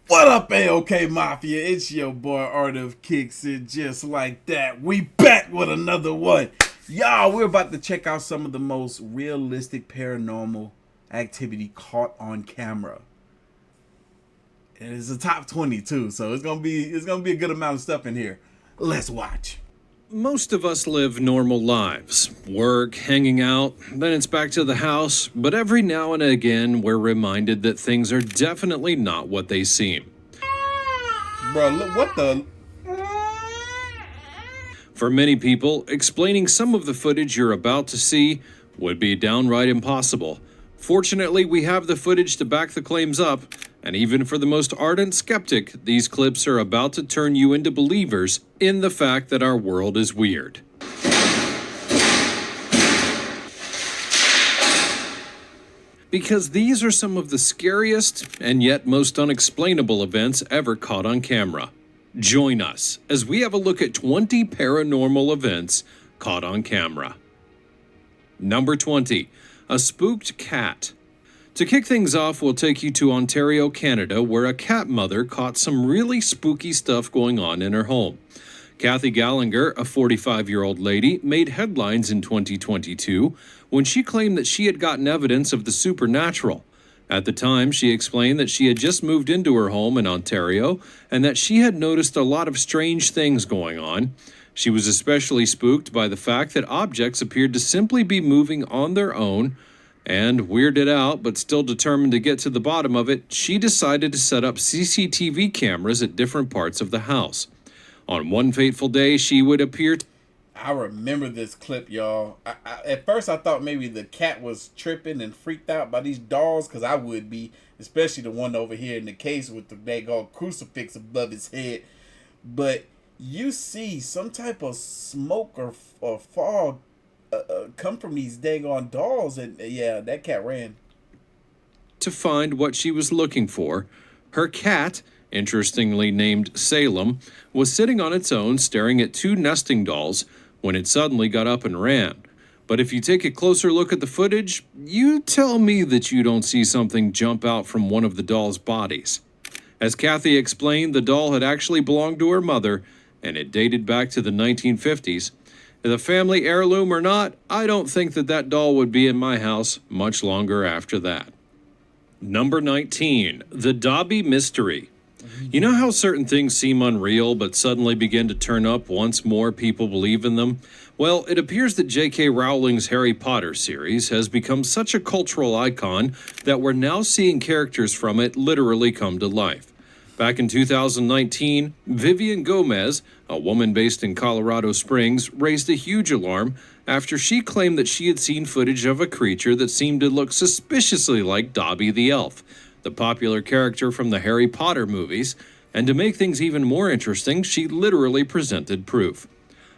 What up, AOK Mafia? It's your boy Artofkickz, and just like that, we back with another one. Y'all, we're about to check out some of the most realistic paranormal activity caught on camera. And it's a top 20 too, so it's gonna be a good amount of stuff in here. Let's watch. Most of us live normal lives. Work, hanging out, then it's back to the house, but every now and again we're reminded that things are definitely not what they seem. Bro, look, what the? For many people, explaining some of the footage you're about to see would be downright impossible. Fortunately, we have the footage to back the claims up, and even for the most ardent skeptic, these clips are about to turn you into believers in the fact that our world is weird. Because these are some of the scariest and yet most unexplainable events ever caught on camera. Join us as we have a look at 20 paranormal events caught on camera. Number 20. A spooked cat. To kick things off, we'll take you to Ontario, Canada, where a cat mother caught some really spooky stuff going on in her home. Kathy Gallagher, a 45-year-old lady, made headlines in 2022 when she claimed that she had gotten evidence of the supernatural. At the time, she explained that she had just moved into her home in Ontario and that she had noticed a lot of strange things going on. She was especially spooked by the fact that objects appeared to simply be moving on their own, and weirded out but still determined to get to the bottom of it, she decided to set up CCTV cameras at different parts of the house. On one fateful day, she would appear I remember this clip, y'all. At first, I thought maybe the cat was tripping and freaked out by these dolls, because I would be, especially the one over here in the case with the daggone crucifix above his head. But you see some type of smoke or fog come from these daggone dolls, and yeah, that cat ran. to find what she was looking for. Her cat, interestingly named Salem, was sitting on its own staring at two nesting dolls when it suddenly got up and ran. But if you take a closer look at the footage, you tell me that you don't see something jump out from one of the doll's bodies. As Kathy explained, the doll had actually belonged to her mother, and it dated back to the 1950s. The family heirloom or not, I don't think that doll would be in my house much longer after that. Number 19, the Dobby Mystery. You know how certain things seem unreal but suddenly begin to turn up once more people believe in them? Well, it appears that J.K. Rowling's Harry Potter series has become such a cultural icon that we're now seeing characters from it literally come to life. Back in 2019, Vivian Gomez, a woman based in Colorado Springs, raised a huge alarm after she claimed that she had seen footage of a creature that seemed to look suspiciously like Dobby the Elf, the popular character from the Harry Potter movies, and to make things even more interesting, she literally presented proof.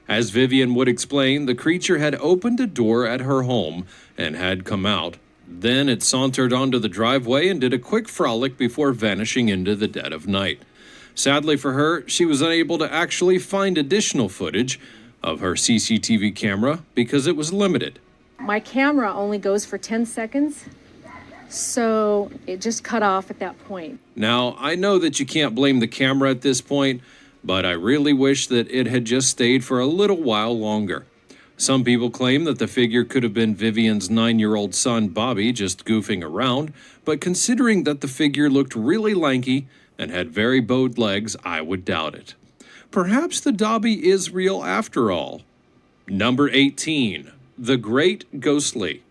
As Vivian would explain, the creature had opened a door at her home and had come out. Then it sauntered onto the driveway and did a quick frolic before vanishing into the dead of night. Sadly for her, she was unable to actually find additional footage of her CCTV camera because it was limited. My camera only goes for 10 seconds, so it just cut off at that point. Now, I know that you can't blame the camera at this point, but I really wish that it had just stayed for a little while longer. Some people claim that the figure could have been Vivian's 9-year-old son, Bobby, just goofing around, but considering that the figure looked really lanky and had very bowed legs, I would doubt it. Perhaps the Dobby is real after all. Number 18, The Great Ghostly.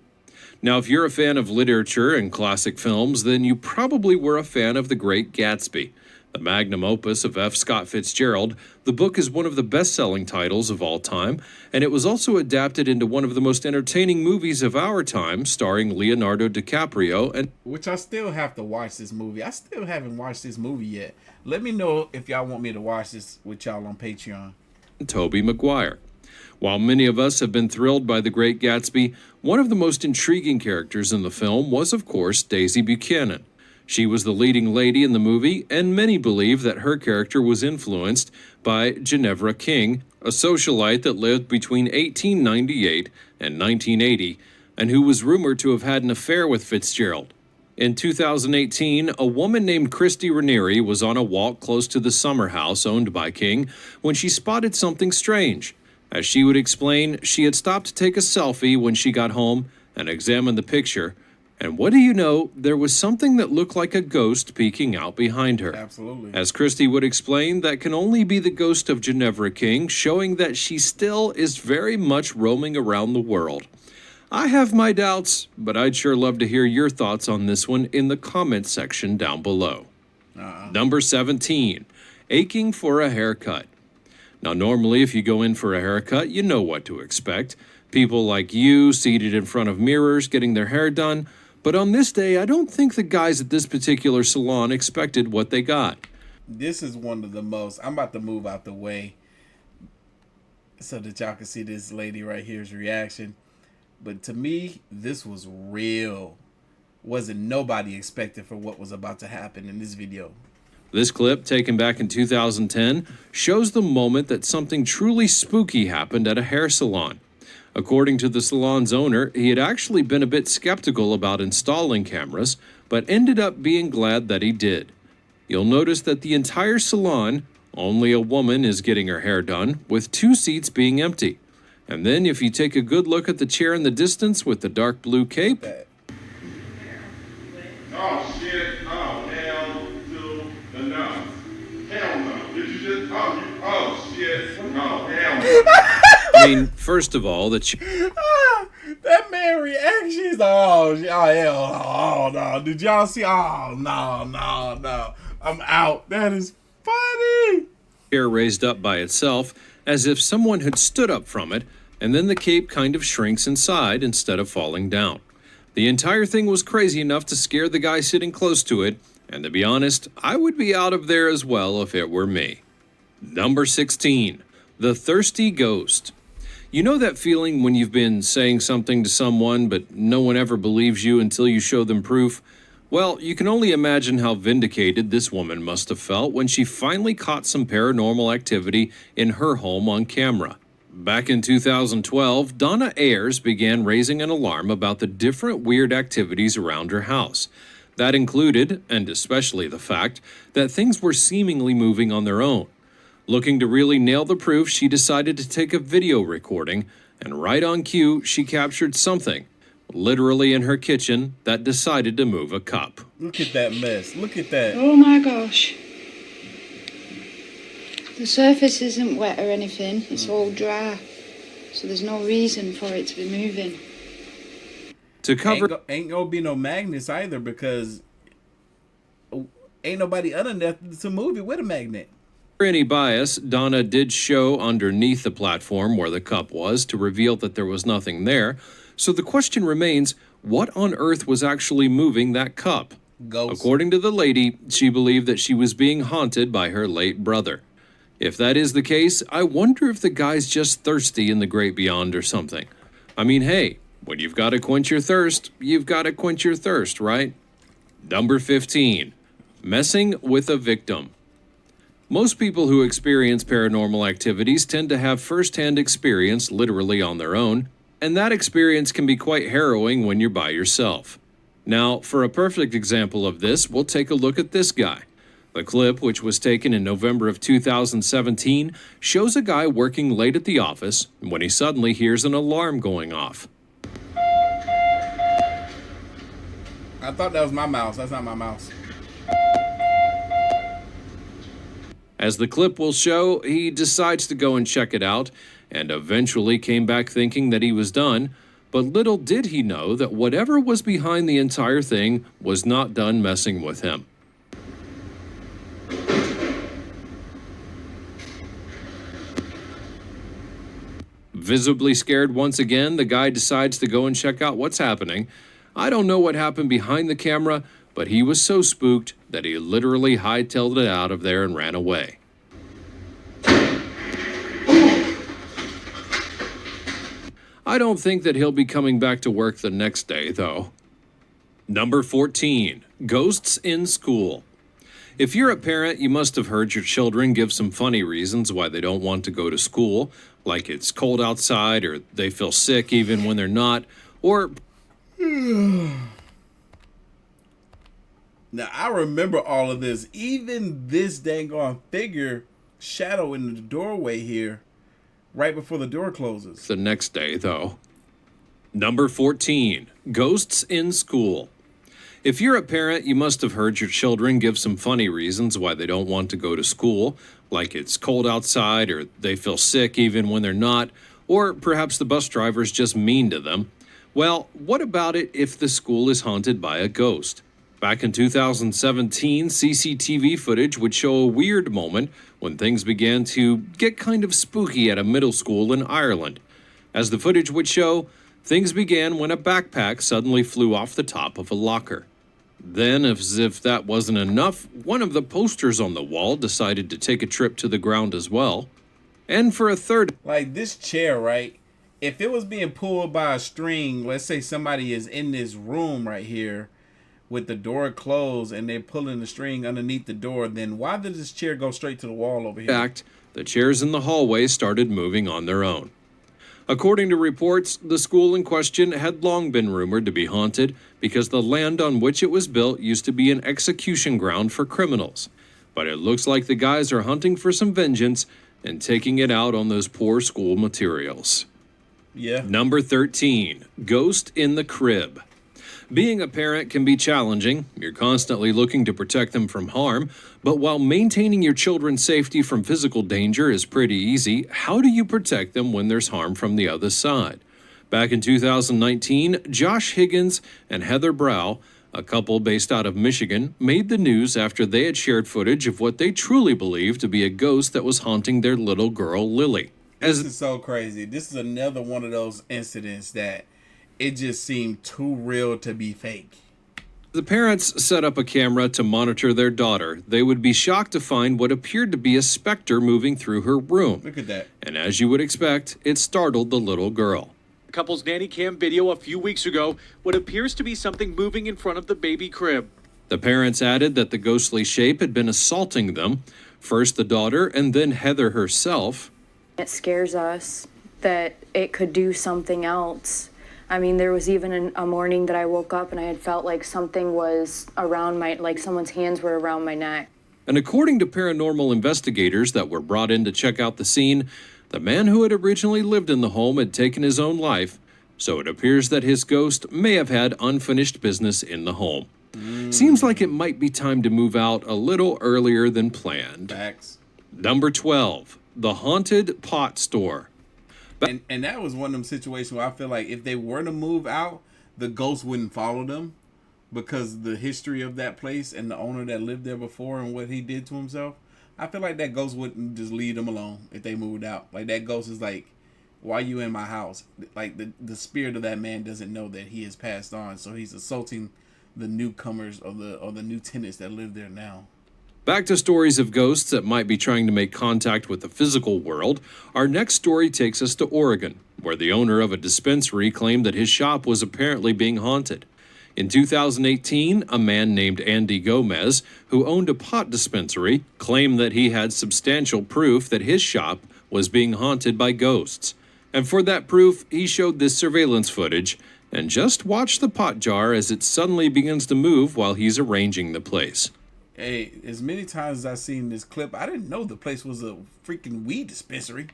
Now, if you're a fan of literature and classic films, then you probably were a fan of The Great Gatsby, the magnum opus of F. Scott Fitzgerald. The book is one of the best-selling titles of all time, and it was also adapted into one of the most entertaining movies of our time, starring Leonardo DiCaprio and Which I still have to watch this movie. I still haven't watched this movie yet. Let me know if y'all want me to watch this with y'all on Patreon. Tobey Maguire. While many of us have been thrilled by The Great Gatsby, one of the most intriguing characters in the film was, of course, Daisy Buchanan. She was the leading lady in the movie, and many believe that her character was influenced by Ginevra King, a socialite that lived between 1898 and 1980, and who was rumored to have had an affair with Fitzgerald. In 2018, a woman named Christy Ranieri was on a walk close to the summer house owned by King when she spotted something strange. As she would explain, she had stopped to take a selfie when she got home and examined the picture. And what do you know, there was something that looked like a ghost peeking out behind her. Absolutely. As Christy would explain, that can only be the ghost of Ginevra King, showing that she still is very much roaming around the world. I have my doubts, but I'd sure love to hear your thoughts on this one in the comments section down below. Number 17, aching for a haircut. Now, normally, if you go in for a haircut, you know what to expect. People like you seated in front of mirrors getting their hair done. But on this day, I don't think the guys at this particular salon expected what they got. This is one of the most... I'm about to move out the way so that y'all can see this lady right here's reaction. But to me, this was real. Wasn't nobody expected for what was about to happen in this video. This clip, taken back in 2010, shows the moment that something truly spooky happened at a hair salon. According to the salon's owner, he had actually been a bit skeptical about installing cameras, but ended up being glad that he did. You'll notice that the entire salon, only a woman is getting her hair done, with 2 seats being empty. And then if you take a good look at the chair in the distance with the dark blue cape... Oh, shit. Oh, hell to the no. Hell no. Did you just... Oh, shit. Oh, hell no. I mean, first of all, that man reaction is hell no. Did y'all see? Oh no. I'm out. That is funny. Hair raised up by itself as if someone had stood up from it, and then the cape kind of shrinks inside instead of falling down. The entire thing was crazy enough to scare the guy sitting close to it, and to be honest, I would be out of there as well if it were me. Number 16, the thirsty ghost. You know that feeling when you've been saying something to someone, but no one ever believes you until you show them proof? Well, you can only imagine how vindicated this woman must have felt when she finally caught some paranormal activity in her home on camera. Back in 2012, Donna Ayers began raising an alarm about the different weird activities around her house. That included, and especially the fact, that things were seemingly moving on their own. Looking to really nail the proof, she decided to take a video recording, and right on cue, she captured something, literally in her kitchen, that decided to move a cup. Look at that mess. Look at that. Oh my gosh. The surface isn't wet or anything, it's all dry. So there's no reason for it to be moving. To cover... Ain't gonna be no magnets either, because ain't nobody enough to move it with a magnet. any bias, Donna did show underneath the platform where the cup was to reveal that there was nothing there. So the question remains, what on earth was actually moving that cup? Ghost. According to the lady, she believed that she was being haunted by her late brother. If that is the case, I wonder if the guy's just thirsty in the great beyond or something. I mean, hey, when you've got to quench your thirst, you've got to quench your thirst, right? Number 15, messing with a victim. Most people who experience paranormal activities tend to have first-hand experience literally on their own, and that experience can be quite harrowing when you're by yourself. Now, for a perfect example of this, we'll take a look at this guy. The clip, which was taken in November of 2017, shows a guy working late at the office when he suddenly hears an alarm going off. I thought that was my mouse. That's not my mouse. As the clip will show, he decides to go and check it out, and eventually came back thinking that he was done, but little did he know that whatever was behind the entire thing was not done messing with him. Visibly scared once again, the guy decides to go and check out what's happening. I don't know what happened behind the camera, but he was so spooked that he literally hightailed it out of there and ran away. I don't think that he'll be coming back to work the next day, though. Number 14, ghosts in school. If you're a parent, you must have heard your children give some funny reasons why they don't want to go to school, like it's cold outside, or they feel sick even when they're not, or Now, I remember all of this. Even this dang on figure shadow in the doorway here right before the door closes. The next day, though. Number 14, ghosts in school. If you're a parent, you must have heard your children give some funny reasons why they don't want to go to school, like it's cold outside or they feel sick even when they're not, or perhaps the bus driver's just mean to them. Well, what about it if the school is haunted by a ghost? Back in 2017, CCTV footage would show a weird moment when things began to get kind of spooky at a middle school in Ireland. As the footage would show, things began when a backpack suddenly flew off the top of a locker. Then, as if that wasn't enough, one of the posters on the wall decided to take a trip to the ground as well. And for a third... Like this chair, right? If it was being pulled by a string, let's say somebody is in this room right here with the door closed and they're pulling the string underneath the door, then why did this chair go straight to the wall over here? In fact, the chairs in the hallway started moving on their own. According to reports, the school in question had long been rumored to be haunted because the land on which it was built used to be an execution ground for criminals. But it looks like the guys are hunting for some vengeance and taking it out on those poor school materials. Yeah. Number 13, ghost in the crib. Being a parent can be challenging. You're constantly looking to protect them from harm, but while maintaining your children's safety from physical danger is pretty easy, how do you protect them when there's harm from the other side? Back in 2019, Josh Higgins and Heather Brow, a couple based out of Michigan, made the news after they had shared footage of what they truly believed to be a ghost that was haunting their little girl, Lily. This is so crazy. This is another one of those incidents that it just seemed too real to be fake. The parents set up a camera to monitor their daughter. They would be shocked to find what appeared to be a specter moving through her room. Look at that. And as you would expect, it startled the little girl. The couple's nanny cam video a few weeks ago, what appears to be something moving in front of the baby crib. The parents added that the ghostly shape had been assaulting them, first the daughter and then Heather herself. It scares us that it could do something else. I mean, there was even a morning that I woke up and I had felt like something was around like someone's hands were around my neck. And according to paranormal investigators that were brought in to check out the scene, the man who had originally lived in the home had taken his own life, so it appears that his ghost may have had unfinished business in the home. Seems like it might be time to move out a little earlier than planned. Facts. Number 12, the haunted pot store. And that was one of them situations where I feel like if they were to move out, the ghost wouldn't follow them because of the history of that place and the owner that lived there before and what he did to himself. I feel like that ghost wouldn't just leave them alone if they moved out. Like that ghost is like, why are you in my house? Like the spirit of that man doesn't know that he has passed on, so he's assaulting the newcomers or the new tenants that live there now. Back to stories of ghosts that might be trying to make contact with the physical world, our next story takes us to Oregon, where the owner of a dispensary claimed that his shop was apparently being haunted. In 2018, a man named Andy Gomez, who owned a pot dispensary, claimed that he had substantial proof that his shop was being haunted by ghosts. And for that proof, he showed this surveillance footage, and just watch the pot jar as it suddenly begins to move while he's arranging the place. Hey, as many times as I've seen this clip, I didn't know the place was a freaking weed dispensary.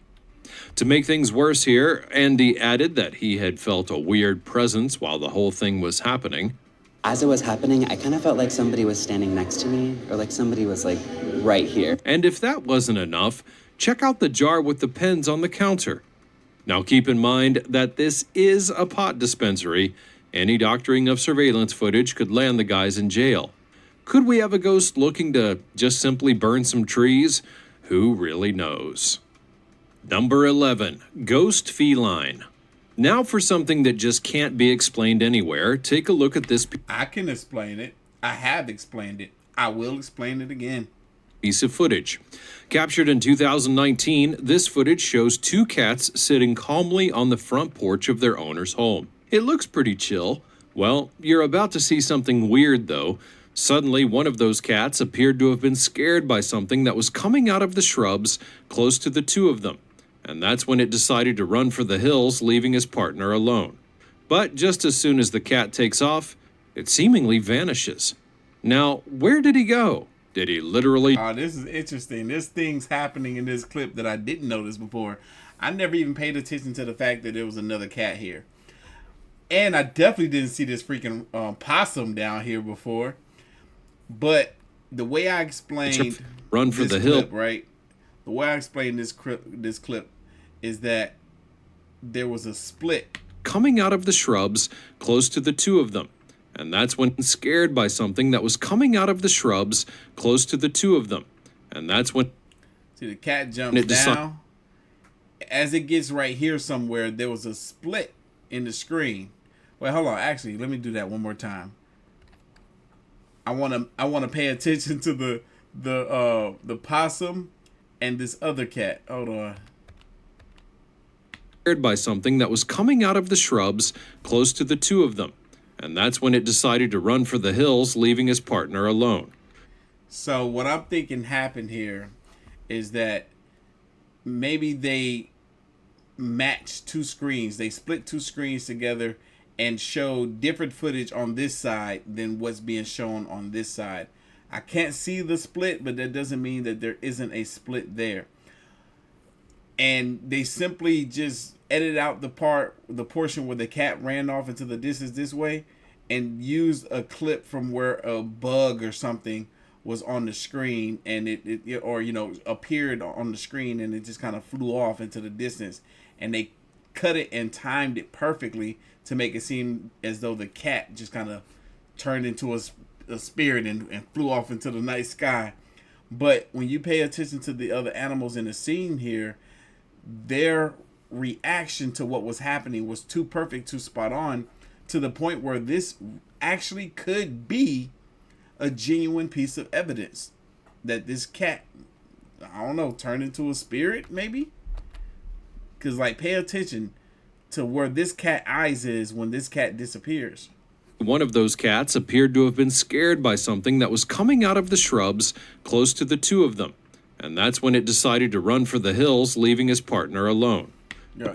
To make things worse here, Andy added that he had felt a weird presence while the whole thing was happening. As it was happening, I kind of felt like somebody was standing next to me, or like somebody was like right here. And if that wasn't enough, check out the jar with the pens on the counter. Now keep in mind that this is a pot dispensary. Any doctoring of surveillance footage could land the guys in jail. Could we have a ghost looking to just simply burn some trees? Who really knows? Number 11, ghost feline. Now for something that just can't be explained anywhere, take a look at this I can explain it. I have explained it. I will explain it again. Piece of footage. Captured in 2019, this footage shows two cats sitting calmly on the front porch of their owner's home. It looks pretty chill. Well, you're about to see something weird though. Suddenly, one of those cats appeared to have been scared by something that was coming out of the shrubs close to the two of them. And that's when it decided to run for the hills, leaving his partner alone. But just as soon as the cat takes off, it seemingly vanishes. Now, where did he go? Did he literally... This is interesting. There's things happening in this clip that I didn't notice before. I never even paid attention to the fact that there was another cat here. And I definitely didn't see this freaking possum down here before. But the way I explained Run for this the hill. clip, right? The way I explained this clip is that there was a split coming out of the shrubs close to the two of them. And that's when scared by something that was coming out of the shrubs close to the two of them. And that's when... See, the cat jumps down. As it gets right here somewhere, there was a split in the screen. Wait, hold on. Actually, let me do that one more time. I wanna pay attention to the possum and this other cat. Hold on. Scared by something that was coming out of the shrubs close to the two of them. And that's when it decided to run for the hills, leaving his partner alone. So what I'm thinking happened here is that maybe they matched two screens. They split two screens together and showed different footage on this side than what's being shown on this side. I can't see the split, but that doesn't mean that there isn't a split there. And they simply just edited out the portion where the cat ran off into the distance this way and used a clip from where a bug or something was on the screen, and it appeared on the screen, and it just kind of flew off into the distance, and they cut it and timed it perfectly to make it seem as though the cat just kind of turned into a spirit and flew off into the night sky. But when you pay attention to the other animals in the scene here, their reaction to what was happening was too perfect, too spot on, to the point where this actually could be a genuine piece of evidence that this cat, I don't know, turned into a spirit maybe. Because like, pay attention to where this cat eyes is when this cat disappears. One of those cats appeared to have been scared by something that was coming out of the shrubs close to the two of them. And that's when it decided to run for the hills, leaving his partner alone.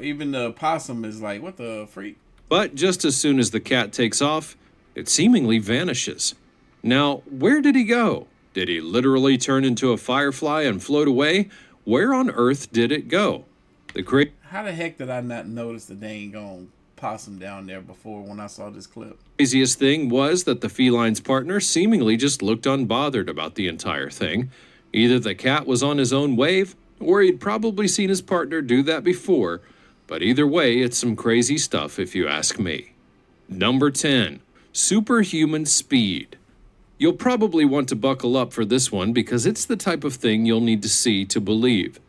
Even the possum is like, what the freak? But just as soon as the cat takes off, it seemingly vanishes. Now, where did he go? Did he literally turn into a firefly and float away? Where on earth did it go? How the heck did I not notice the dang on possum down there before when I saw this clip? Craziest thing was that the feline's partner seemingly just looked unbothered about the entire thing. Either the cat was on his own wave, or he'd probably seen his partner do that before, but either way, it's some crazy stuff if you ask me. Number 10, superhuman speed. You'll probably want to buckle up for this one because it's the type of thing you'll need to see to believe.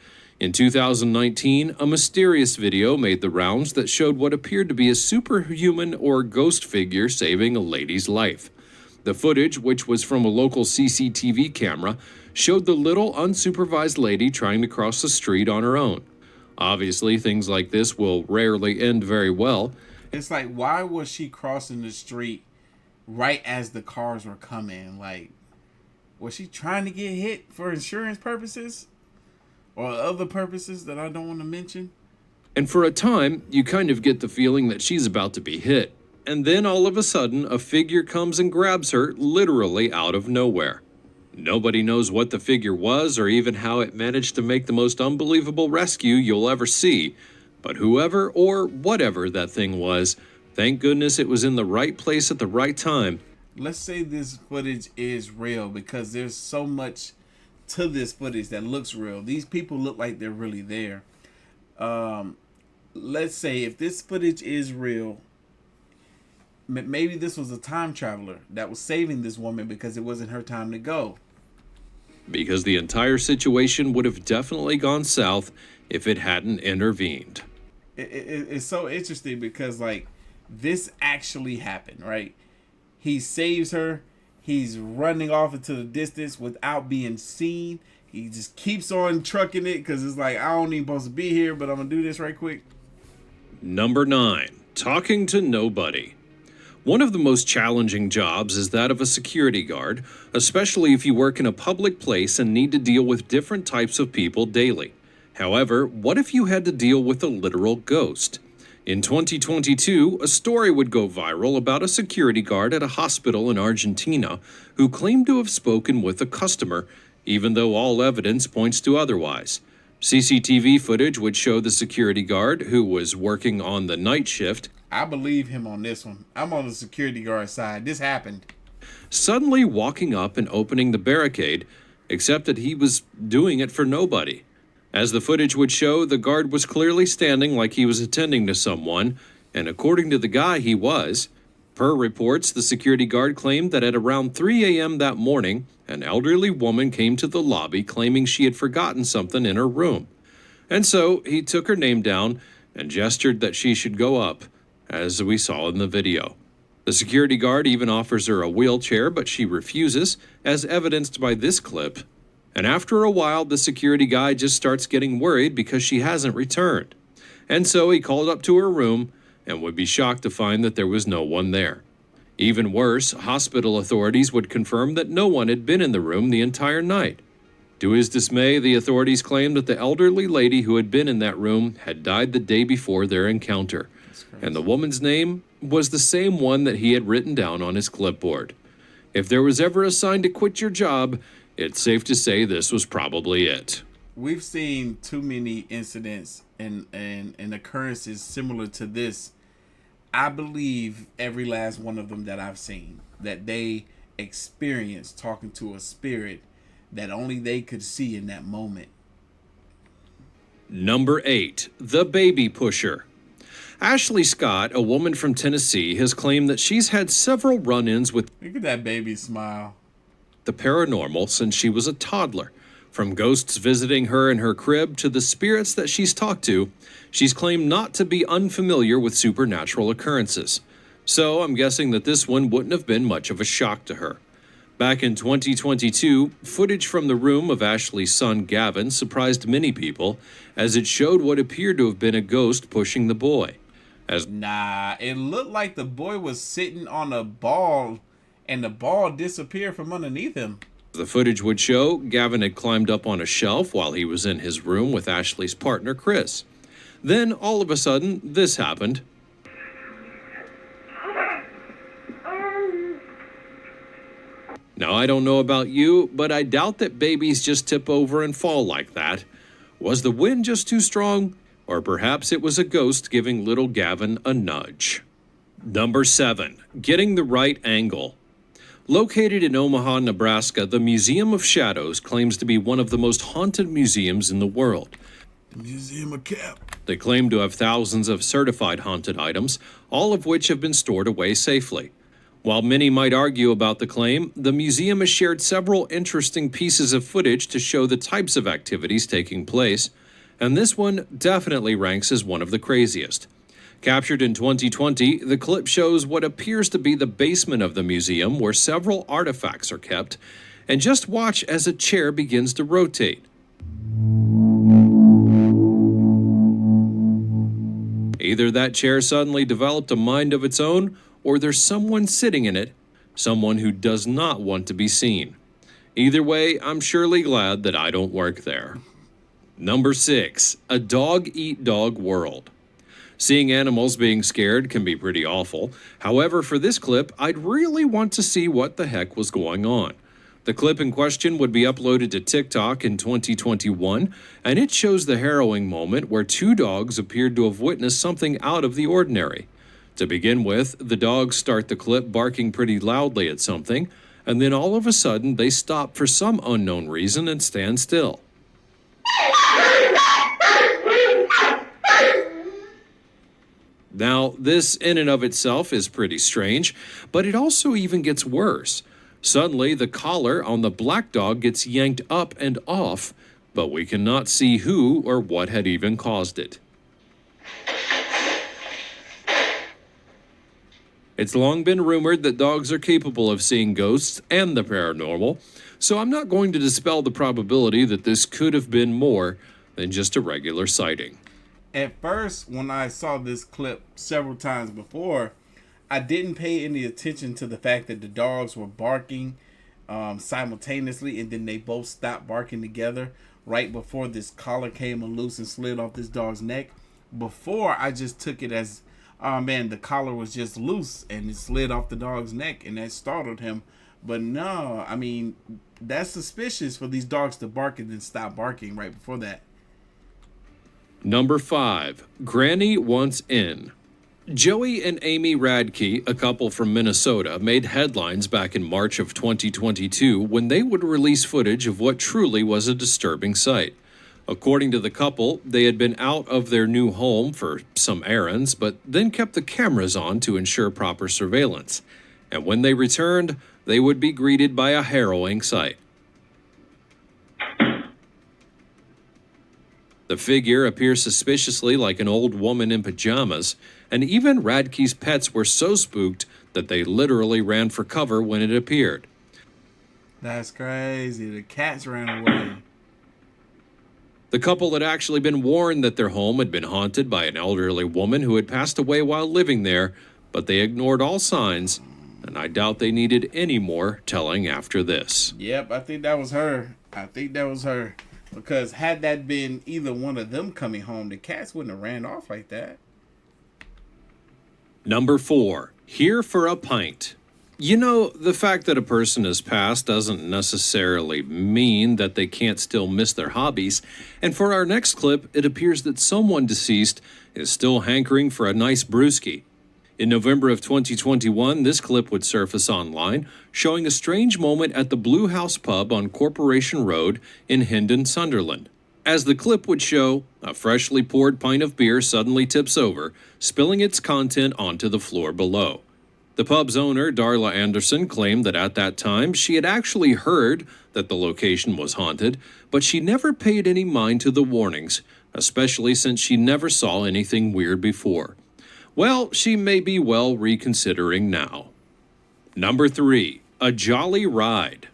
In 2019, a mysterious video made the rounds that showed what appeared to be a superhuman or ghost figure saving a lady's life. The footage, which was from a local CCTV camera, showed the little unsupervised lady trying to cross the street on her own. Obviously, things like this will rarely end very well. It's like, why was she crossing the street right as the cars were coming? Like, was she trying to get hit for insurance purposes? Or other purposes that I don't want to mention? And for a time, you kind of get the feeling that she's about to be hit. And then all of a sudden, a figure comes and grabs her literally out of nowhere. Nobody knows what the figure was or even how it managed to make the most unbelievable rescue you'll ever see. But whoever or whatever that thing was, thank goodness it was in the right place at the right time. Let's say this footage is real, because there's so much to this footage that looks real. These people look like they're really there. Let's say if this footage is real, maybe this was a time traveler that was saving this woman because it wasn't her time to go. Because the entire situation would have definitely gone south if it hadn't intervened. It's so interesting because, like, this actually happened, right? He saves her. He's running off into the distance without being seen. He just keeps on trucking it because it's like, I don't even supposed to be here, but I'm going to do this right quick. Number 9, talking to nobody. One of the most challenging jobs is that of a security guard, especially if you work in a public place and need to deal with different types of people daily. However, what if you had to deal with a literal ghost? In 2022, a story would go viral about a security guard at a hospital in Argentina who claimed to have spoken with a customer, even though all evidence points to otherwise. CCTV footage would show the security guard, who was working on the night shift, I believe him on this one. I'm on the security guard side. This happened. suddenly walking up and opening the barricade, except that he was doing it for nobody. As the footage would show, the guard was clearly standing like he was attending to someone, and according to the guy, he was. Per reports, the security guard claimed that at around 3 a.m. that morning, an elderly woman came to the lobby claiming she had forgotten something in her room. And so he took her name down and gestured that she should go up, as we saw in the video. The security guard even offers her a wheelchair, but she refuses, as evidenced by this clip. And after a while, the security guy just starts getting worried because she hasn't returned. And so he called up to her room and would be shocked to find that there was no one there. Even worse, hospital authorities would confirm that no one had been in the room the entire night. To his dismay, the authorities claimed that the elderly lady who had been in that room had died the day before their encounter. And the woman's name was the same one that he had written down on his clipboard. If there was ever a sign to quit your job, it's safe to say this was probably it. We've seen too many incidents and occurrences similar to this. I believe every last one of them that I've seen, that they experienced talking to a spirit that only they could see in that moment. Number 8, the baby pusher. Ashley Scott, a woman from Tennessee, has claimed that she's had several run-ins with Look at that baby smile. the paranormal since she was a toddler. From ghosts visiting her in her crib to the spirits that she's talked to, she's claimed not to be unfamiliar with supernatural occurrences. So I'm guessing that this one wouldn't have been much of a shock to her. Back in 2022, footage from the room of Ashley's son Gavin surprised many people, as it showed what appeared to have been a ghost pushing the boy. Nah, it looked like the boy was sitting on a ball and the ball disappeared from underneath him. The footage would show Gavin had climbed up on a shelf while he was in his room with Ashley's partner, Chris. Then, all of a sudden, this happened. Now, I don't know about you, but I doubt that babies just tip over and fall like that. Was the wind just too strong? Or perhaps it was a ghost giving little Gavin a nudge. Number 7, getting the right angle. Located in Omaha, Nebraska, the Museum of Shadows claims to be one of the most haunted museums in the world. The Museum of Cap. They claim to have thousands of certified haunted items, all of which have been stored away safely. While many might argue about the claim, the museum has shared several interesting pieces of footage to show the types of activities taking place, and this one definitely ranks as one of the craziest. Captured in 2020, the clip shows what appears to be the basement of the museum where several artifacts are kept, and just watch as a chair begins to rotate. Either that chair suddenly developed a mind of its own, or there's someone sitting in it, someone who does not want to be seen. Either way, I'm surely glad that I don't work there. Number 6, a dog-eat-dog world. Seeing animals being scared can be pretty awful. However, for this clip, I'd really want to see what the heck was going on. The clip in question would be uploaded to TikTok in 2021, and it shows the harrowing moment where 2 dogs appeared to have witnessed something out of the ordinary. To begin with, the dogs start the clip barking pretty loudly at something, and then all of a sudden they stop for some unknown reason and stand still. Now, this in and of itself is pretty strange, but it also even gets worse. Suddenly, the collar on the black dog gets yanked up and off, but we cannot see who or what had even caused it. It's long been rumored that dogs are capable of seeing ghosts and the paranormal, so I'm not going to dispel the probability that this could have been more than just a regular sighting. At first, when I saw this clip several times before, I didn't pay any attention to the fact that the dogs were barking simultaneously, and then they both stopped barking together right before this collar came loose and slid off this dog's neck. before I just took it as, oh man, the collar was just loose and it slid off the dog's neck and that startled him. But no, I mean, that's suspicious for these dogs to bark and then stop barking right before that. Number 5. Granny Wants In. Joey and Amy Radke, a couple from Minnesota, made headlines back in March of 2022 when they would release footage of what truly was a disturbing sight. According to the couple, they had been out of their new home for some errands, but then kept the cameras on to ensure proper surveillance. And when they returned, they would be greeted by a harrowing sight. The figure appears suspiciously like an old woman in pajamas, and even Radke's pets were so spooked that they literally ran for cover when it appeared. That's crazy. The cats ran away. The couple had actually been warned that their home had been haunted by an elderly woman who had passed away while living there, but they ignored all signs, and I doubt they needed any more telling after this. Yep, I think that was her. Because had that been either one of them coming home, the cats wouldn't have ran off like that. Number 4. Here for a pint. You know, the fact that a person has passed doesn't necessarily mean that they can't still miss their hobbies. And for our next clip, it appears that someone deceased is still hankering for a nice brewski. In November of 2021, this clip would surface online, showing a strange moment at the Blue House Pub on Corporation Road in Hendon, Sunderland. As the clip would show, a freshly poured pint of beer suddenly tips over, spilling its content onto the floor below. The pub's owner, Darla Anderson, claimed that at that time she had actually heard that the location was haunted, but she never paid any mind to the warnings, especially since she never saw anything weird before. Well, she may be well reconsidering now. Number 3. A jolly ride.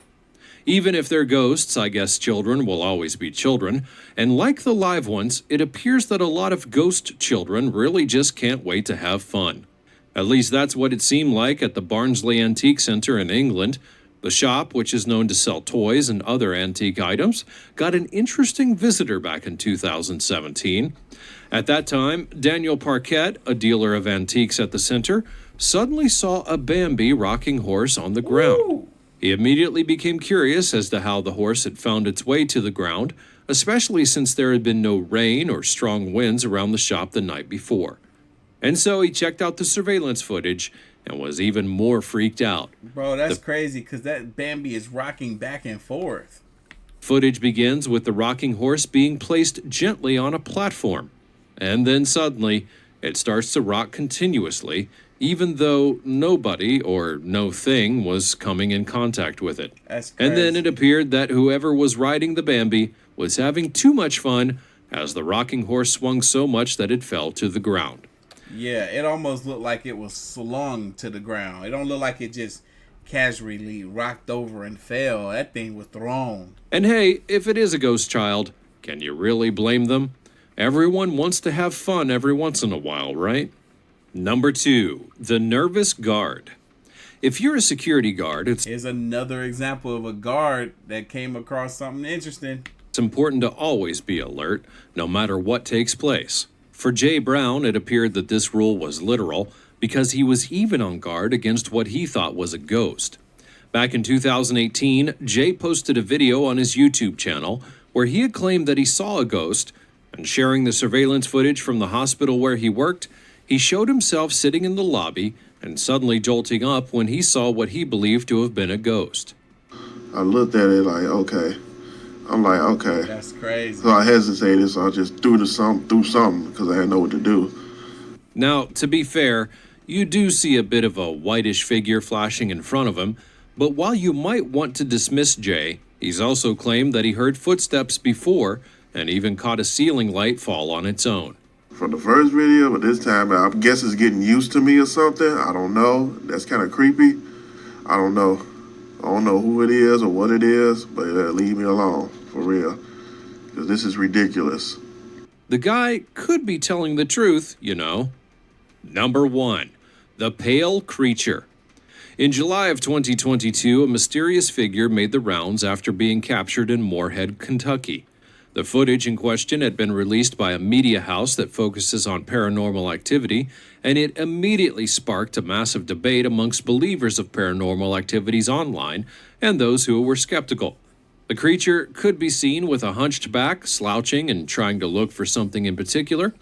Even if they're ghosts, I guess children will always be children, and like the live ones, it appears that a lot of ghost children really just can't wait to have fun. At least that's what it seemed like at the Barnsley Antique Centre in England. The shop, which is known to sell toys and other antique items, got an interesting visitor back in 2017. At that time, Daniel Parquet, a dealer of antiques at the center, suddenly saw a Bambi rocking horse on the ground. Ooh. He immediately became curious as to how the horse had found its way to the ground, especially since there had been no rain or strong winds around the shop the night before. And so he checked out the surveillance footage and was even more freaked out. Bro, that's crazy because that Bambi is rocking back and forth. Footage begins with the rocking horse being placed gently on a platform. And then suddenly, it starts to rock continuously, even though nobody or no thing was coming in contact with it. That's crazy. And then it appeared that whoever was riding the Bambi was having too much fun as the rocking horse swung so much that it fell to the ground. Yeah, it almost looked like it was slung to the ground. It don't look like it just casually rocked over and fell. That thing was thrown. And hey, if it is a ghost child, can you really blame them? Everyone wants to have fun every once in a while, right? Number 2, the nervous guard. If you're a security guard, Here's another example of a guard that came across something interesting. It's important to always be alert, no matter what takes place. For Jay Brown, it appeared that this rule was literal because he was even on guard against what he thought was a ghost. Back in 2018, Jay posted a video on his YouTube channel where he had claimed that he saw a ghost, and sharing the surveillance footage from the hospital where he worked, he showed himself sitting in the lobby and suddenly jolting up when he saw what he believed to have been a ghost. I looked at it like, okay. I'm like, okay. That's crazy. So I hesitated, so I just threw something because I didn't know what to do. Now, to be fair, you do see a bit of a whitish figure flashing in front of him, but while you might want to dismiss Jay, he's also claimed that he heard footsteps before and even caught a ceiling light fall on its own. From the first video, but this time, I guess it's getting used to me or something. I don't know. That's kind of creepy. I don't know. I don't know who it is or what it is, but leave me alone, for real. Because this is ridiculous. The guy could be telling the truth, you know. Number 1, the pale creature. In July of 2022, a mysterious figure made the rounds after being captured in Moorhead, Kentucky. The footage in question had been released by a media house that focuses on paranormal activity, and it immediately sparked a massive debate amongst believers of paranormal activities online and those who were skeptical. The creature could be seen with a hunched back, slouching, and trying to look for something in particular,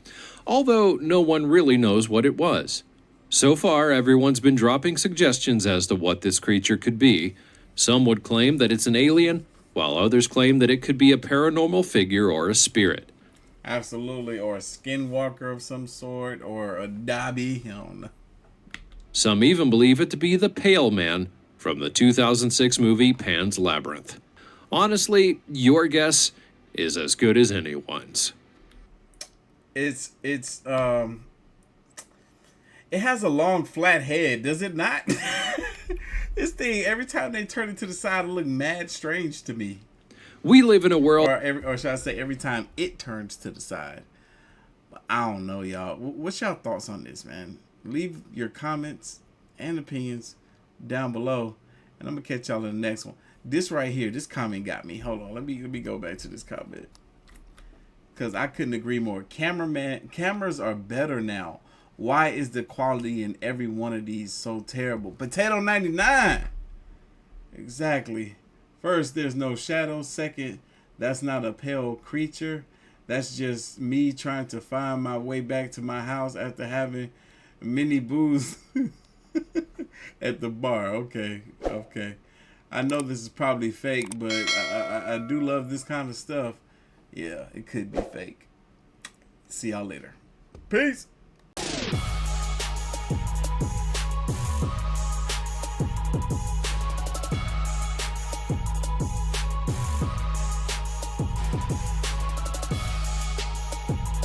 although no one really knows what it was. So far, everyone's been dropping suggestions as to what this creature could be. Some would claim that it's an alien, while others claim that it could be a paranormal figure or a spirit. Absolutely, or a skinwalker of some sort, or a Dobby, I don't know. Some even believe it to be the Pale Man from the 2006 movie Pan's Labyrinth. Honestly, your guess is as good as anyone's. It has a long flat head, does it not? This thing, every time they turn it to the side, it looks mad strange to me. We live in a world... Or should I say, every time it turns to the side. But I don't know, y'all. What's y'all thoughts on this, man? Leave your comments and opinions down below, and I'm going to catch y'all in the next one. This right here, this comment got me. Hold on, let me go back to this comment. Because I couldn't agree more. Cameras are better now. Why is the quality in every one of these so terrible? Potato 99. Exactly. First, there's no shadow. Second, that's not a pale creature. That's just me trying to find my way back to my house after having many booze at the bar. Okay. I know this is probably fake, but I do love this kind of stuff. Yeah, it could be fake. See y'all later. Peace.